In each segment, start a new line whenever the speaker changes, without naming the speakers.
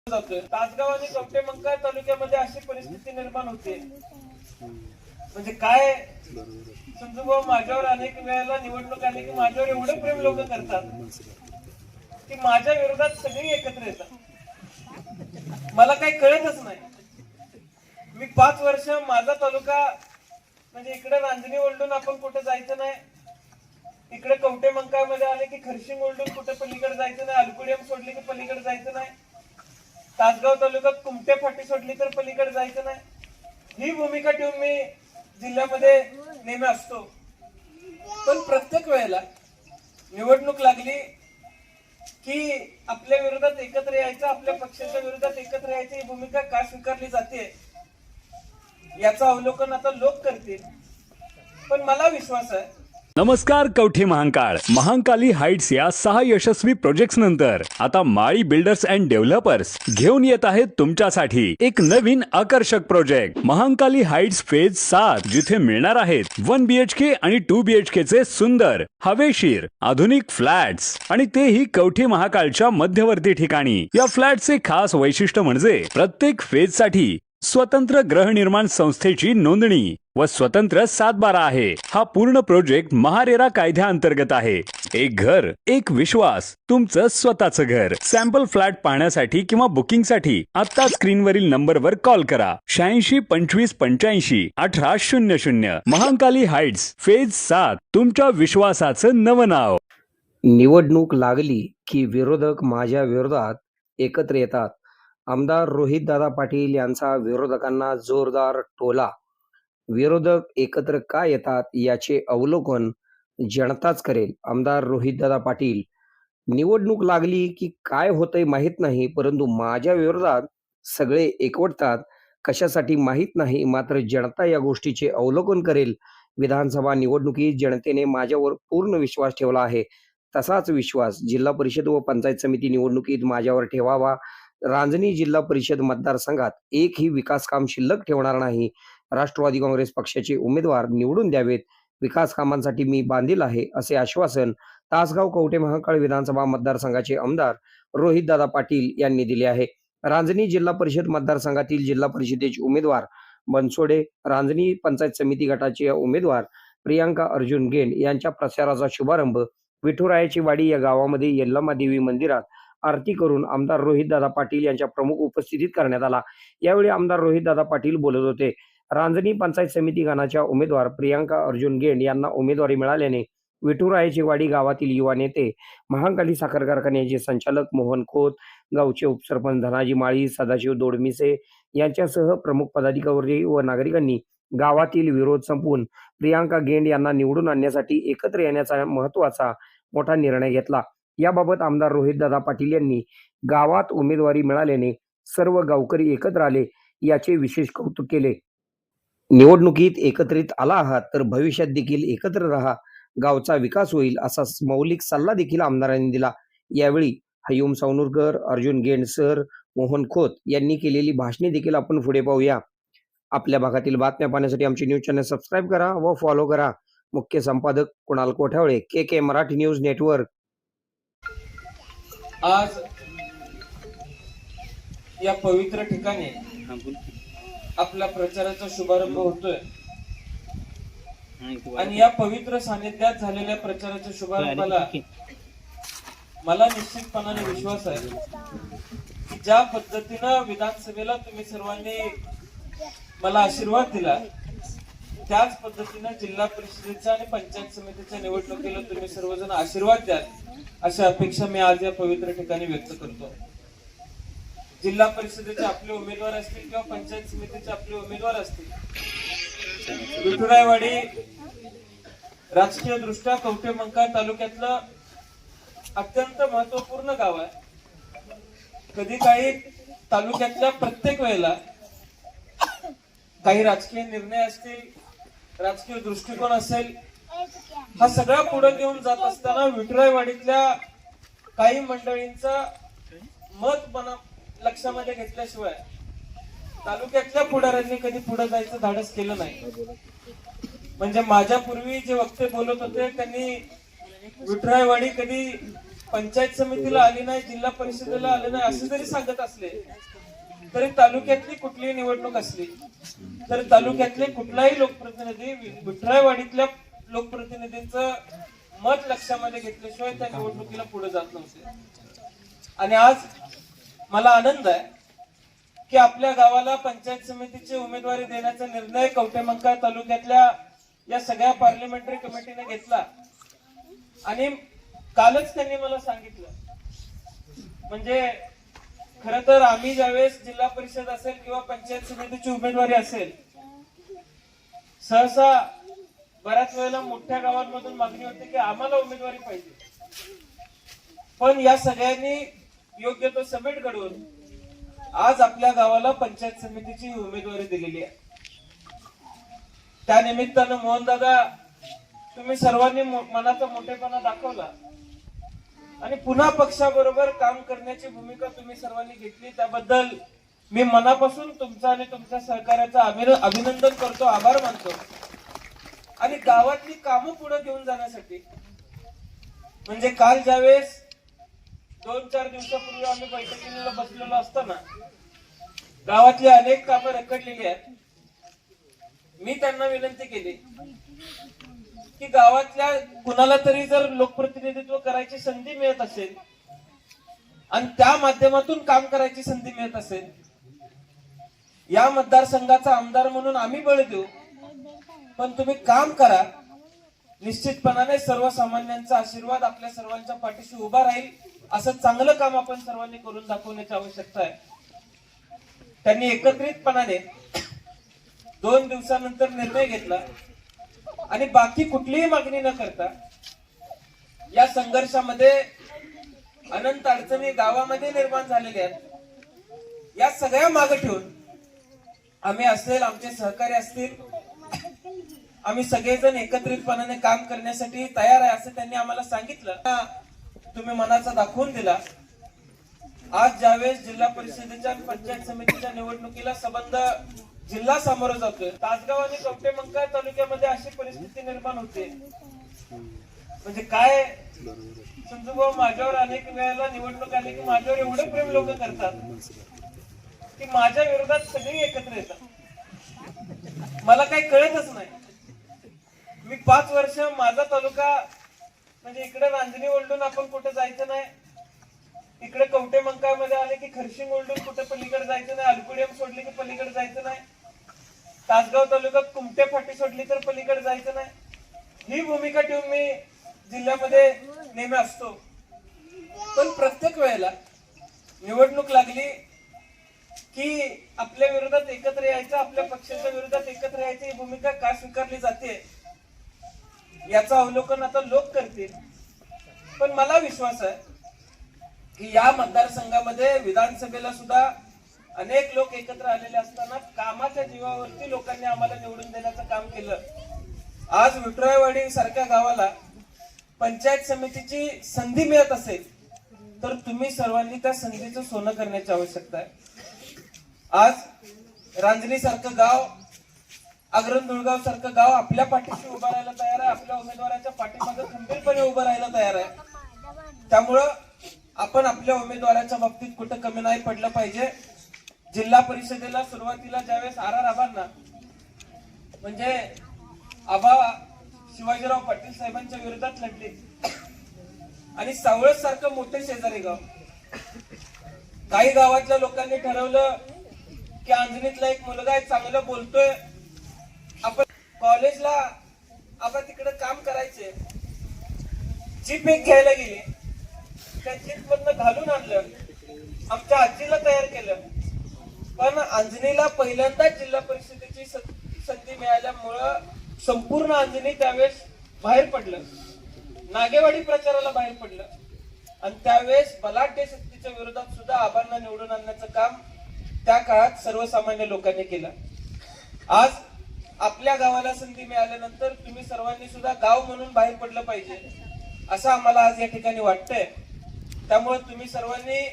जातोय. तासगाव आणि कवठेमंकाळ तालुक्यामध्ये अशी परिस्थिती निर्माण होते. म्हणजे काय संजूभाऊ, माझ्यावर अनेक वेळेला निवडणूक आली की माझ्यावर एवढे प्रेम लोक करतात की माझ्या विरोधात सगळी एकत्र येतात. मला काही कळतच नाही. मी 5 वर्ष माझा तालुका म्हणजे इकडे रांजणी ओलडून आपण कुठे जायचं नाही, इकडे कवठेमंकाळ मध्ये आले की खर्शिंग ओलडून कुठे पलीकडे जायचं नाही, अलकुडियम सोडली की पलीकडे जायचं नाही, तासगाव तालुक्यात कुमटे फाटी सोडली तर पलीकडे जायचं नाही, ही भूमिका ठेवून मी जिल्ह्यामध्ये नेहमी असतो. पण प्रत्येक वेळेला निवडणूक लागली की आपल्या विरोधात एकत्र यायचं, आपल्या पक्षाच्या विरोधात एकत्र यायचं, ही भूमिका का स्वीकारली जाते याचं अवलोकन आता लोक करतील. पण मला विश्वास आहे.
नमस्कार कवठे महांकाळ. महांकाली हाइट्स या 6 यशस्वी प्रोजेक्ट्स नंतर आता माळी बिल्डर्स अँड डेव्हलपर्स घेऊन येत आहेत तुमच्यासाठी एक नवीन आकर्षक प्रोजेक्ट महांकाली हाइट्स फेज 7, जिथे मिळणार आहेत 1 BHK आणि 2 BHK चे सुंदर हवेशीर आधुनिक फ्लॅट्स, आणि तेही कवठे महांकाळच्या मध्यवर्ती ठिकाणी. या फ्लॅटचे खास वैशिष्ट्य म्हणजे प्रत्येक फेज साठी स्वतंत्र गृहनिर्माण संस्थेची नोंदणी व स्वतंत्र 7/12 आहे. हा पूर्ण प्रोजेक्ट महारेरा कायद्याअंतर्गत आहे. एक घर एक विश्वास, तुमचं स्वतःचं घर. सॅम्पल फ्लॅट पाहण्यासाठी किंवा बुकिंगसाठी आता स्क्रीनवरील नंबरवर कॉल करा. 86 25 85 18 00. महांकाली हाइट्स फेज 7, तुमच्या विश्वासाचं नवं नाव.
निवडणूक लागली की विरोधक माझ्या विरोधात एकत्र येतात. आमदार रोहितदादा पाटील यांचा विरोधकांना जोरदार टोला. विरोधक एकत्र का येतात याचे अवलोकन जनताच करेल. आमदार रोहितदादा पाटील, निवडणूक लागली की काय होतंय माहीत नाही, परंतु माझ्या विरोधात सगळे एकवटतात. कशासाठी माहीत नाही, मात्र जनता या गोष्टीचे अवलोकन करेल. विधानसभा निवडणुकीत जनतेने माझ्यावर पूर्ण विश्वास ठेवला आहे. तसाच विश्वास जिल्हा परिषद व पंचायत समिती निवडणुकीत माझ्यावर ठेवावा. रांजणी जिल्हा परिषद मतदारसंघात एकही विकास काम शिल्लक ठेवणार नाही. राष्ट्रवादी काँग्रेस पक्षाचे उमेदवार निवडून द्यावेत. विकास कामांसाठी मी बांधील आहे, असे आश्वासन तासगाव कवठे महांकाळ विधानसभा मतदारसंघाचे आमदार रोहितदादा पाटील यांनी दिले आहे. रांजणी जिल्हा परिषद मतदारसंघातील जिल्हा परिषदेचे उमेदवार बनसोडे, रांजणी पंचायत समिती गटाचे उमेदवार प्रियांका अर्जुन गेंड यांच्या प्रचाराचा शुभारंभ विठुरायाची वाडी या गावामध्ये यल्लम्मा देवी मंदिरात आरती करून आमदार रोहितदादा पाटील यांच्या प्रमुख उपस्थितीत करण्यात आला. यावेळी आमदार रोहितदादा पाटील बोलत होते. रांजणी पंचायत समिती गणाच्या उमेदवार प्रियांका अर्जुन गेंड यांना उमेदवारी मिळाल्याने विठुरायाची वाडी गावातील युवा नेते, महांकाली साखर कारखान्याचे संचालक मोहन खोत, गावचे उपसरपंच धनाजी माळी, सदाशिव दोडमिसे यांच्यासह प्रमुख पदाधिकारी व नागरिकांनी गावातील विरोध संपवून प्रियांका गेंड यांना निवडून आणण्यासाठी एकत्र येण्याचा महत्वाचा मोठा निर्णय घेतला. याबाबत आमदार रोहितदादा पाटील यांनी गावात उमेदवारी मिळाल्याने सर्व गावकरी एकत्र आले याचे विशेष कौतुक केले. निवडणुकीत एकत्रित आला आहात तर भविष्यात देखील एकत्र राहा, गावचा विकास होईल, असा मौलिक सल्ला देखील आमदारांनी दिला. यावेळी हयूम सावनूरकर, अर्जुन गेंड सर, मोहन खोत यांनी केलेली भाषणे देखील आपण पुढे पाहूया. आपल्या भागातील बातम्या पाहण्यासाठी आमचे न्यूज चॅनल सबस्क्राईब करा व फॉलो करा. मुख्य संपादक Kunal Kothawale, KK Marathi news network.
आज या पवित्र ठिकाणी आपला प्रचाराचा शुभारंभ होतोय आणि या पवित्र सानिध्यात झालेल्या प्रचाराच्या शुभारंभाला मला निश्चितपणाने विश्वास आहे की ज्या पद्धतीनं विधानसभेला तुम्ही सर्वांनी मला आशीर्वाद दिला, त्याच पद्धतीनं जिल्हा परिषदेच्या आणि पंचायत समितीच्या निवडणुकीला तुम्ही सर्वजण आशीर्वाद द्याल, अशी अपेक्षा मी आज या पवित्र ठिकाणी व्यक्त करतो. जिल्हा परिषदेचे आपले उमेदवार असतील किंवा पंचायत समितीचे आपले उमेदवार असतील, विठुरायवाडी राजकीय दृष्ट्या कवठे महांकाळ तालुक्यातलं अत्यंत महत्वपूर्ण गाव आहे. कधी काही तालुक्यातल्या प्रत्येक वेळेला काही राजकीय निर्णय असतील, राजकीय दृष्टिकोन असेल, हा सगळा पुढे घेऊन जात असताना विठुरायवाडीतल्या काही मंडळींचा मत लक्षामध्ये घेतल्याशिवाय तालुक्यातल्या पुढाऱ्यांनी कधी पुढे जायचं धाडस केलं नाही. म्हणजे माझ्या पूर्वी जे वक्ते बोलत होते त्यांनी विठुरायवाडी कधी पंचायत समितीला आले नाही, जिल्हा परिषदेला आले नाही असं जरी सांगत असले तरी तालुक्यातली कुठलीही निवडणूक असली तर तालुक्यातले कुठलाही लोकप्रतिनिधी विठरायवाडीतल्या लोकप्रतिनिधींचं मत लक्षामध्ये घेतल्याशिवाय त्या निवडणुकीला पुढे जात नव्हते. आणि आज मला आनंद आहे की आपल्या गावाला पंचायत समितीची उमेदवारी देण्याचा निर्णय कवठेमंकाळ तालुक्यातल्या या सगळ्या पार्लिमेंटरी कमिटीने घेतला. आणि कालच त्यांनी मला सांगितलं, म्हणजे खर तर आम्ही ज्यावेळेस जिल्हा परिषद असेल किंवा पंचायत समितीची उमेदवारी असेल, सहसा बऱ्याच वेळेला मोठ्या गावांमधून मागणी होते की आम्हाला उमेदवारी पाहिजे. पण या सगळ्यांनी योग्य तो समेट घडवून आज आपल्या गावाला पंचायत समितीची उमेदवारी दिलेली आहे. त्या निमित्तानं मोहनदादा, तुम्ही सर्वांनी मनाचा मोठेपणा दाखवला आणि पुन्हा पक्षाबरोबर काम करण्याची भूमिका तुम्ही सर्वांनी घेतली, त्याबद्दल मी मनापासून तुमचा आणि तुमच्या सहकार्याचं अभिनंदन करतो, आभार मानतो. आणि गावातली कामं पुढे घेऊन जाण्यासाठी, म्हणजे काल ज्यावेळेस 2-4 दिवसापूर्वी आम्ही बैठकीला बसलेलो असताना गावातली अनेक कामं रखडलेली आहेत. मी त्यांना विनंती केली की गावातल्या कुणाला तरी जर लोकप्रतिनिधित्व करायची संधी मिळत असेल आणि त्या माध्यमातून काम करायची संधी मिळत असेल, या मतदारसंघाचा आमदार म्हणून आम्ही बळ देऊ, पण तुम्ही काम करा. निश्चितपणाने सर्वसामान्यांचा आशीर्वाद आपल्या सर्वांच्या पाठीशी उभा राहील. असं चांगलं काम आपण सर्वांनी करून दाखवण्याची आवश्यकता आहे. त्यांनी एकत्रितपणाने 2 दिवसानंतर निर्णय घेतला आणि बाकी कुठलीही मागणी न करता या संघर्षामध्ये अनंत अडचणी गावामध्ये निर्माण झालेल्या आहेत. या सगळ्या मागे ठेवून आम्ही असेल, आमचे सहकारी असतील, आम्ही सगळेजण एकत्रितपणाने काम करण्यासाठी तयार आहे असं त्यांनी आम्हाला सांगितलं. तुम्ही मनाचा दाखवून दिला. आज ज्यावेळेस जिल्हा परिषदेच्या आणि पंचायत समितीच्या निवडणुकीला संबंध जिल्हा सामोरं जातोय, तासगाव आणि कवठेमंकाळ तालुक्यामध्ये अशी परिस्थिती निर्माण होते, म्हणजे काय संजूभाऊ, माझ्यावर अनेक वेळेला निवडणूक आली की माझ्यावर एवढे प्रेम लोक करतात की माझ्या विरोधात सगळी एकत्र येतात. मला काही कळतच नाही. मी 5 वर्ष माझा तालुका, म्हणजे इकडे रांजणी ओलडून आपण कुठे जायचं नाही, इकडे कवठेमंकाळ मध्ये आले की खरशिंग ओलडून कुठे पलीकडे जायचं नाही, अल्कुडियम सोडली की पलीकडे जायचं नाही, तासगाव तालुक्यात कुमटे फाटी सोडली तर पलीकडे जायचं नाही, ही भूमिका ठेवून मी जिल्ह्यामध्ये नेहमी असतो. पण प्रत्येक वेळेला निवडणूक लागली की आपल्या विरोधात एकत्र यायचं, आपल्या पक्षाच्या विरोधात एकत्र यायची ही भूमिका का स्वीकारली जाते याचं अवलोकन आता लोक करतील. पण मला विश्वास आहे की या मतदारसंघामध्ये विधानसभेला सुद्धा अनेक लोक एकत्र आलेले असताना कामाच्या जीवावरती लोकांनी आम्हाला निवडून देण्याचं काम केलं. आज विठरायवाडी सारख्या गावाला पंचायत समितीची संधी मिळत असेल तर तुम्ही सर्वांनी त्या संधीचं सोनं करण्याची आवश्यकता आहे. आज रांजणी सारखं गाव, अग्रंधुळगाव सारखं गाव आपल्या पाठीशी उभं राहायला तयार आहे, आपल्या उमेदवाराच्या पाठीमागे खंबीरपणे उभं राहायला तयार आहे. त्यामुळं आपण आपल्या उमेदवाराच्या बाबतीत कुठं कमी नाही पडलं पाहिजे. जिल्हा परिषदेला सुरुवातीला ज्यावेळेस आबांना, म्हणजे आबा शिवाजीराव पाटील साहेबांच्या विरोधात लढले आणि सावळत सारखं मोठे शेजारी गाव, काही गावातल्या लोकांनी ठरवलं की अंजनीतला एक मुलगा आहे, चांगलं बोलतोय, आपण कॉलेजला आपण तिकडे काम करायचे, जीप एक घ्यायला गेली, त्या जीप मधनं घालून आणलं, आमच्या आजीला तयार केलं. पण अंजनीला पहिल्यांदाच जिल्हा परिषदेची संधी मिळाल्यामुळं संपूर्ण अंजनी त्यावेळेस बाहेर पडलं, नागेवाडी प्रचाराला बाहेर पडलं आणि त्यावेळेस बलाढ्य शक्तीच्या विरोधात सुद्धा आबांना निवडून आणण्याचं काम त्या काळात सर्वसामान्य लोकांनी केलं. आज आपल्या गावाला संधी मिळाल्यानंतर तुम्ही सर्वांनी सुद्धा गाव म्हणून बाहेर पडलं पाहिजे असं आम्हाला आज या ठिकाणी वाटतंय. त्यामुळे तुम्ही सर्वांनी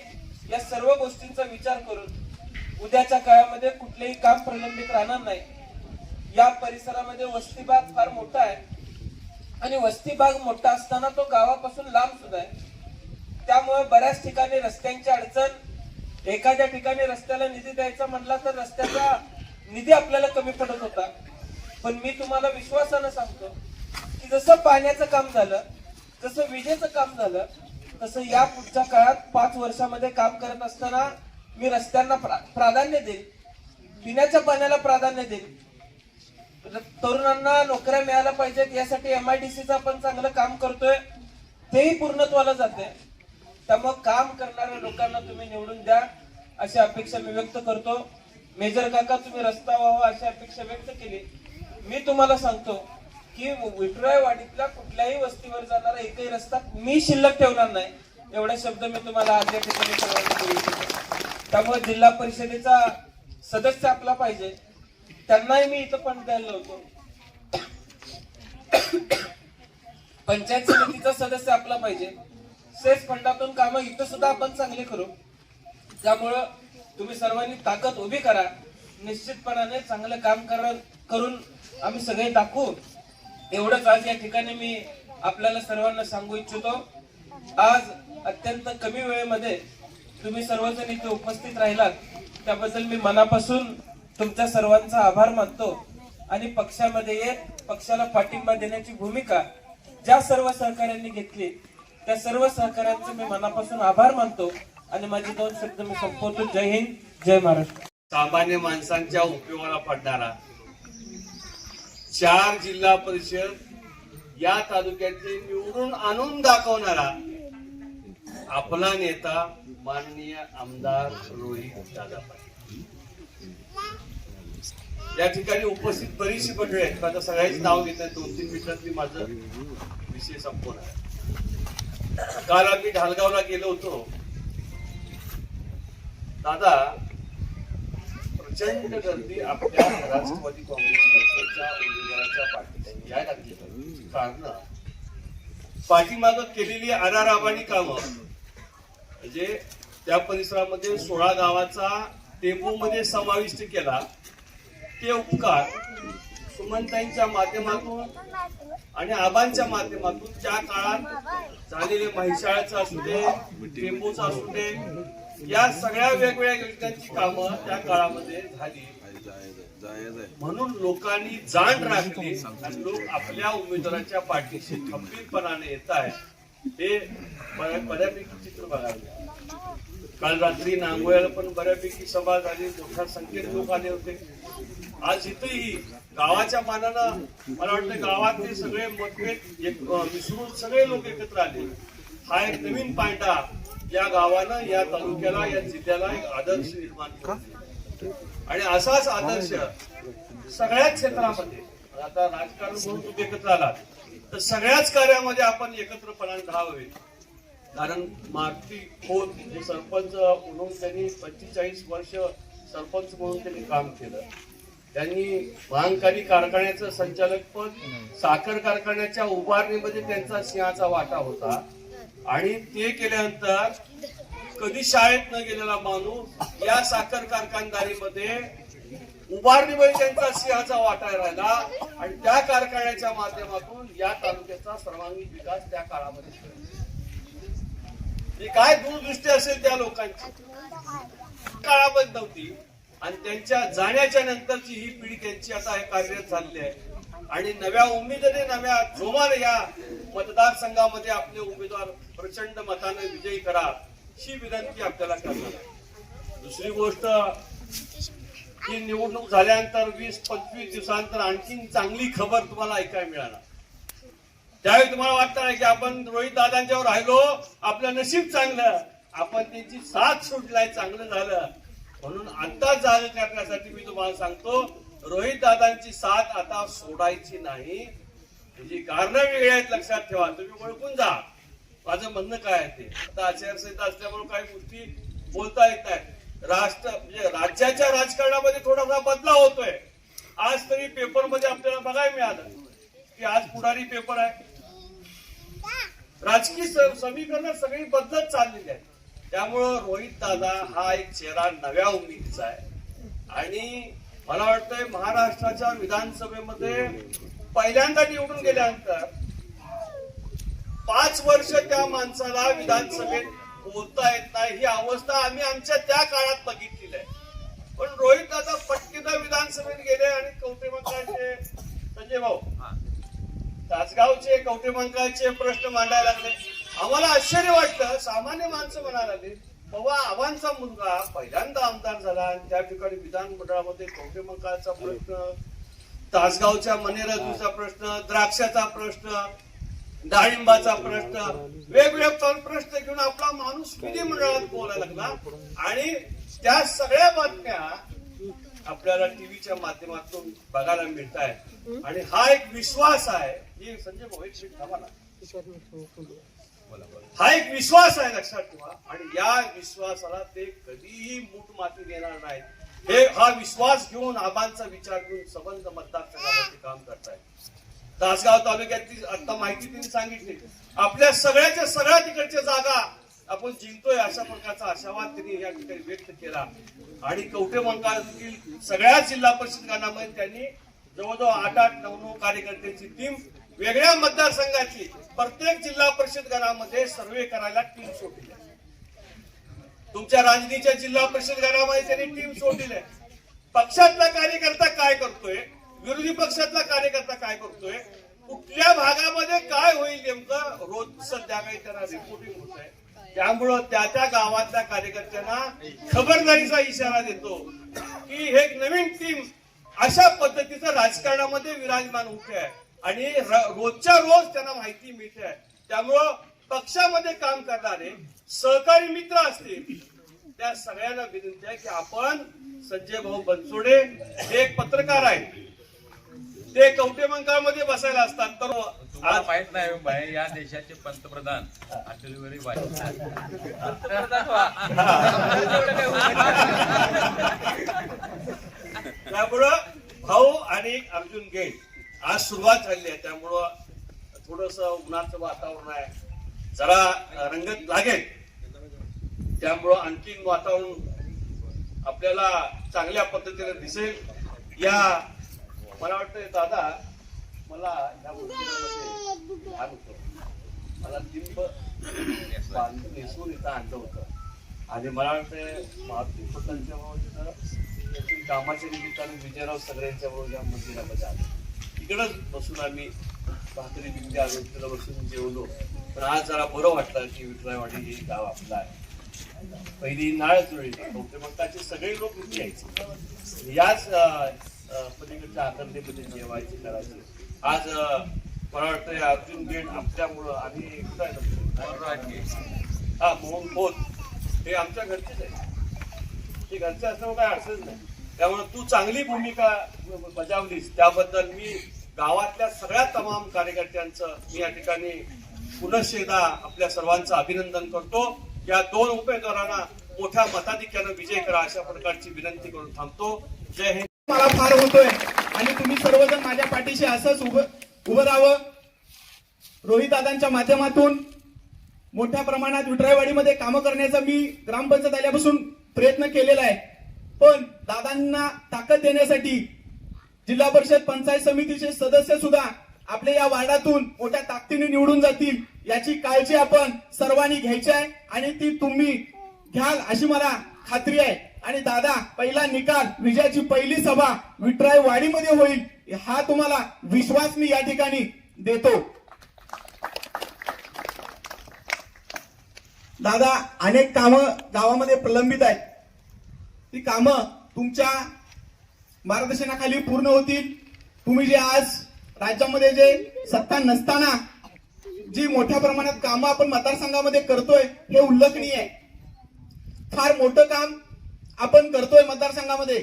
या सर्व गोष्टींचा विचार करून उद्याच्या काळामध्ये कुठलेही काम प्रलंबित राहणार नाही. या परिसरामध्ये वस्ती भाग फार मोठा आहे आणि वस्ती भाग मोठा असताना तो गावापासून लांब सुद्धा आहे. त्यामुळे बऱ्याच ठिकाणी रस्त्यांची अडचण, एखाद्या ठिकाणी रस्त्याला निधी द्यायचा म्हटला तर रस्त्याचा निधी आपल्याला कमी पडत होता. पण मी तुम्हाला विश्वासानं सांगतो की जसं पाण्याचं काम झालं, जसं विजेचं काम झालं, तसं या पुढच्या काळात 5 वर्षामध्ये काम करत असताना मी रस्त्यांना प्राधान्य देईल, पिण्याच्या पाण्याला प्राधान्य देईल, तरुणांना नोकऱ्या मिळायला पाहिजेत यासाठी MIDCचं आपण चांगलं काम करतोय, तेही पूर्णत्वाला जाते. त्यामुळे काम करणाऱ्या लोकांना तुम्ही निवडून द्या अशी अपेक्षा मी व्यक्त करतो. मेजर काका तुम्ही रस्ता व्हावा अशी अपेक्षा व्यक्त केली. मी तुम्हाला सांगतो की विठुरायवाडीतल्या कुठल्याही वस्तीवर जाणारा एकही रस्ता मी शिल्लक ठेवणार नाही, एवढे शब्द मी तुम्हाला आज या ठिकाणी सर्वांना देऊ इच्छितो. त्यामुळे जिल्हा परिषदेचा सदस्य आपला पाहिजे, त्यांनाही मी इथं पण द्यायला होतो. पंचायत समितीचा सदस्य आपला पाहिजे, सेस फंडातून कामं इथं सुद्धा आपण चांगली करू. त्यामुळं तुम्ही सर्वांनी ताकद उभी करा, निश्चितपणाने चांगलं काम करून आम्ही सगळे दाखवू. एवढंच आज या ठिकाणी मी आपल्याला सर्वांना सांगू इच्छितो. आज अत्यंत कमी वेळेमध्ये तुम्ही सर्वजण इथे उपस्थित राहिलात त्याबद्दल मी मनापासून तुमच्या सर्वांचा आभार मानतो. आणि पक्षामध्ये येत पक्षाला पाठिंबा देण्याची भूमिका ज्या सर्व सहकाऱ्यांनी घेतली त्या सर्व सहकाऱ्यांचे मी मनापासून आभार मानतो आणि माझे 2 शब्द मी संपवतो. जय हिंद, जय महाराष्ट्र.
सामान्य माणसांच्या उपयोगाला पडणारा 4 जिल्हा परिषद या तालुक्यातले निवडून आणून दाखवणारा आपला नेता माननीय आमदार रोहित दादा पाटील. या ठिकाणी उपस्थित बरीचशी मंडळी आहेत, माझं सगळ्यांच नाव घेत 2-3 मिनिटात मी माझं विषय संपवणार. काल आम्ही ढालगावला गेलो होतो. दादा, प्रचंड गर्दी आपल्या राष्ट्रवादी काँग्रेस पक्षाच्या उमेदवाराच्या पाठीशी या लागली. कारण पाठीमागं केलेली आराराबानी कामं म्हणजे त्या परिसरामध्ये 16 गावाचा टेम्पोमध्ये समाविष्ट केला. ते उपकार सुमनताईंच्या माध्यमातून आणि आबांच्या माध्यमातून त्या काळात झालेले म्हैसाळचं असू दे, टेम्पोचं असू दे, या सगळ्या वेगवेगळ्या योजनांची कामं त्या काळामध्ये झाली. म्हणून लोकांनी जाण राखली आणि लोक आपल्या उमेदवाराच्या पाठीशी खंबीरपणाने येत आहेत. हे बऱ्यापैकी चित्र बघायला. काल रात्री नांगोळ्याला पण बऱ्यापैकी सभा झाली, मोठ्या संख्येत लोक आले होते. आज इथेही गावाच्या मानानं मला वाटतं गावातले सगळे मतभेद विसरून सगळे लोक एकत्र आले. हा एक नवीन पायंडा या गावानं, या तालुक्याला, या जिल्ह्याला एक आदर्श निर्माण केला. आणि असाच आदर्श सगळ्याच क्षेत्रामध्ये, आता राजकारण म्हणून तुम्ही एकत्र आलात तर सगळ्याच कार्यामध्ये आपण एकत्रपणाने राहावे. कारण मारुती खोत जे सरपंच म्हणून त्यांनी 45 वर्ष सरपंच म्हणून त्यांनी काम केलं. त्यांनी महांकाली कारखान्याचं संचालक पद, साखर कारखान्याच्या उभारणीमध्ये त्यांचा सिंहाचा वाटा होता. आणि ते केल्यानंतर कधी शाळेत न गेलेला माणूस या साखर कारखानदारीमध्ये उभारणीमध्ये त्यांचा सिंहाचा वाटा राहिला. आणि त्या कारखान्याच्या माध्यमातून या तालुक्याचा सर्वांगीण विकास त्या काळामध्ये झाला. काय दूरदृष्टी असेल त्या लोकांची काळामध्ये नव्हती. आणि त्यांच्या जाण्याच्या नंतरची ही पिढी त्यांची आता हे कार्यरत झालेली आहे. आणि नव्या उमेदीने, नव्या जोमाने या मतदारसंघामध्ये आपले उमेदवार प्रचंड मताने विजयी करा ही विनंती आपल्याला करणार आहे. दुसरी गोष्ट, ही निवडणूक झाल्यानंतर 20-25 दिवसानंतर आणखी चांगली खबर तुम्हाला ऐकायला मिळाला. त्यावेळी तुम्हाला वाटतं नाही की आपण रोहित दादांच्यावर राहिलो, आपलं नशीब चांगलं, आपण त्यांची साथ सोडलाय, चांगलं झालं. म्हणून आता जागा करण्यासाठी मी तुम्हाला सांगतो, रोहित दादांची साथ आता सोडायची नाही. म्हणजे कारणं वेगळी आहेत, लक्षात ठेवा. तुम्ही ओळखून जा माझं म्हणणं काय आहे ते. आता आचारसंहिता असल्यामुळे काही गोष्टी बोलता येत नाही. म्हणजे राज्याच्या राजकारणामध्ये थोडासा बदलाव होतोय. आज तरी पेपरमध्ये आपल्याला बघायला मिळालं की आज पुढारी पेपर आहे. राजकीय समीकरण सगळी बदलत चाललेली आहे. त्यामुळं रोहित दादा हा एक चेहरा नव्या उमेदीचा आहे. आणि मला वाटतंय महाराष्ट्राच्या विधानसभेमध्ये पहिल्यांदा निवडून गेल्यानंतर 5 वर्ष त्या माणसाला विधानसभेत बोलता येत नाही, ही अवस्था आम्ही आमच्या त्या काळात बघितलेली आहे. पण रोहित दादा पटकीनं विधानसभेत गेले आणि कवठेमंकाळचे संजय भाऊ तासगावचे कवठेमंकाळचे प्रश्न मांडायला लागले. आम्हाला आश्चर्य वाटलं. सामान्य माणसं म्हणायला लागली, बाबा आव्हानचा मुलगा पहिल्यांदा आमदार झाला आणि त्या ठिकाणी विधानमंडळामध्ये कवठेमंकाळचा प्रश्न, तासगावच्या मनेराजूचा प्रश्न, द्राक्षाचा प्रश्न, डाळिंबाचा प्रश्न, वेगवेगळे प्रश्न घेऊन आपला माणूस विधिमंडळात बोलायला लागला. आणि त्या सगळ्या बातम्या आपल्याला टीव्हीच्या माध्यमातून बघायला मिळत आहे. आणि हा एक विश्वास आहे, ही संजय भाऊ एक मिनिट थांबा ना. हा एक विश्वास आहे, लक्षात ठेवा. आणि या विश्वासाला ते कधीही मूठ माती देणार नाहीत. हा विश्वास घेऊन, आबांचा विचार घेऊन संबंध मतदारसंघामध्ये काम करतायत. तासगाव तालुक्यातली आता माहिती त्यांनी सांगितली, आपल्या सगळ्या तिकडच्या जागा आपण जिंकतोय अशा प्रकारचा आशावाद त्यांनी या ठिकाणी व्यक्त केला. आणि कवठेमंकाळातील सगळ्या जिल्हा परिषद गणामध्ये त्यांनी जवळजवळ 8-9 कार्यकर्त्यांची टीम, वेगळ्या मतदारसंघाची प्रत्येक जिल्हा परिषद गणामध्ये सर्वे करायला टीम सोडली. तुमच्या राजनीच्या जिल्हा परिषद गणामध्ये त्यांनी टीम सोडली. पक्षातला कार्यकर्ता काय करतोय, विरोधी पक्षातला कार्यकर्ता काय करतोय, कुठल्या भागामध्ये काय होईल नेमकं, रोज संध्याकाळी त्यांना रिपोर्टिंग होत आहे. त्यामुळं त्या गावातल्या कार्यकर्त्यांना खबरदारीचा इशारा देतो की हे एक नवीन टीम अशा पद्धतीचं राजकारणामध्ये विराजमान होते आहे आणि रोजच्या रोज त्यांना माहिती मिळते आहे. त्यामुळं पक्षामध्ये काम करणारे सहकारी मित्र असतील त्या सगळ्यांना विनंती आहे की आपण, संजय भाऊ बनसोडे हे एक पत्रकार आहेत, ते कवठेमंकाळमध्ये बसायला असतात. तर
तुम्हाला माहित नाही बाई, या देशाचे पंतप्रधान अटल बिहारी वाजपेयी
त्यामुळं भाऊ आणि अर्जुन गेट आज सुरुवात झाली आहे. त्यामुळं थोडस उन्हाचं वातावरण आहे, जरा रंगत लागेल. त्यामुळं आणखीन वातावरण आपल्याला चांगल्या पद्धतीने दिसेल. या मला वाटतंय दादा, मला या गोष्टीमध्ये भाग होतो, मला लिंब बांधून नेसून इथं आणलं होतं. आणि मला वाटतंय महात्मा फुटांच्या कामाच्या निमित्तानं विजयराव सगळ्यांच्या बरोबर या मंदिरामध्ये आलो. इकडंच बसून आम्ही भाकरी बिंदी आलो, तिकडं बसून जेवलो. पण आज जरा बरं वाटलं की विठरायवाडी हे गाव आपलं आहे. पहिली नाळ जुळली, कवठेमंकाळचे सगळे लोक इथे यायचे, याच पलीकडच्या आकर्णीमध्ये जेवायचे, करायचे. आज मला वाटतं अर्जुन गेट आपल्यामुळं आणि मोहन खोत हे आमच्या घरचेच आहे. ते घरचे असल्यामुळे काय अडचण नाही. त्यामुळे तू चांगली भूमिका बजावलीस, त्याबद्दल मी गावातल्या सगळ्या तमाम कार्यकर्त्यांचं मी या ठिकाणी पुनश्च एकदा आपल्या सर्वांचं अभिनंदन करतो. या 2 उमेदवारांना मोठ्या मताधिक्यानं विजय करा अशा प्रकारची विनंती करून थांबतो. जय हिंद.
मला फार होतोय आणि तुम्ही सर्वजण माझ्या पाठीशी असंच उभं राहावं. रोहित दादांच्या माध्यमातून मोठ्या प्रमाणात विठरायवाडीमध्ये कामं करण्याचा मी ग्रामपंचायत आल्यापासून प्रयत्न केलेला आहे. पण दादांना ताकद देण्यासाठी जिल्हा परिषद पंचायत समितीचे सदस्य सुद्धा आपल्या या वार्डातून मोठ्या ताकदीने निवडून जातील याची काळजी आपण सर्वांनी घ्यायची आहे आणि ती तुम्ही घ्याल अशी मला खात्री आहे. आणि दादा, पहिला निकाल, विजयाची पहिली सभा विठरायवाडीमध्ये होईल हा तुम्हाला विश्वास मी या ठिकाणी देतो. दादा, अनेक कामं गावामध्ये प्रलंबित आहेत, ती कामं तुमच्या मार्गदर्शनाखाली पूर्ण होतील. तुम्ही जे आज राज्यामध्ये जे सत्ता नसताना जी मोठ्या प्रमाणात कामं आपण मतदारसंघामध्ये करतोय हे उल्लेखनीय आहे. फार मोठं काम आपण करतोय मतदारसंघामध्ये,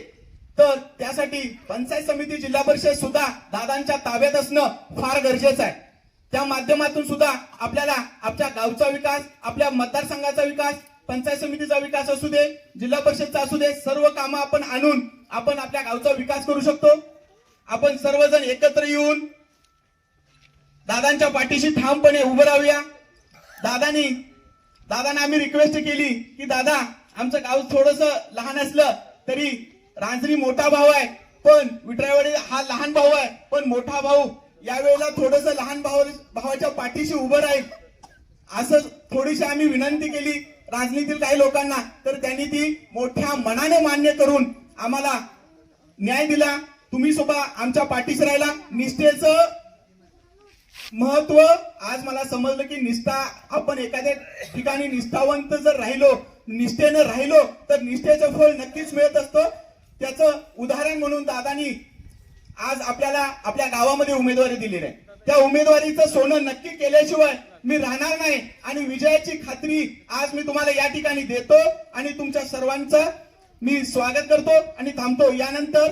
तर त्यासाठी पंचायत समिती, जिल्हा परिषद सुद्धा दादांच्या ताब्यात असणं फार गरजेचं आहे. त्या माध्यमातून सुद्धा आपल्याला आपल्या गावचा विकास, आपल्या मतदारसंघाचा विकास, पंचायत समितीचा विकास असू दे, जिल्हा परिषदचा असू दे, सर्व कामं आपण आणून आपण आपल्या गावचा विकास करू शकतो. आपण सर्वजण एकत्र येऊन दादांच्या पाठीशी ठामपणे उभं राहूया. दादांना आम्ही रिक्वेस्ट केली की दादा, आमचं गाव थोडंसं लहान असलं तरी रांजणी मोठा भाऊ आहे, पण विठरायवाडी हा लहान भाऊ आहे, पण मोठा भाऊ यावेळेला थोडंसं लहान भावाच्या पाठीशी उभं राहील. असं थोडीशी आम्ही विनंती केली राजनीतील काही लोकांना, तर त्यांनी ती मोठ्या मनाने मान्य करून आम्हाला न्याय दिला. तुम्ही सुद्धा आमच्या पाठीशी राहिला. निष्ठेचं महत्व आज मला समजलं की निष्ठा, आपण एखाद्या ठिकाणी निष्ठावंत जर राहिलो, निष्ठेनं राहिलो तर निष्ठेचं फळ नक्कीच मिळत असतं. त्याचं उदाहरण म्हणून दादानी आज आपल्याला आपल्या गावामध्ये उमेदवारी दिलेली आहे. त्या उमेदवारीचं सोनं नक्की केल्याशिवाय मी राहणार नाही आणि विजयाची खात्री आज मी तुम्हाला या ठिकाणी देतो आणि तुमच्या सर्वांचं मी स्वागत करतो आणि थांबतो. यानंतर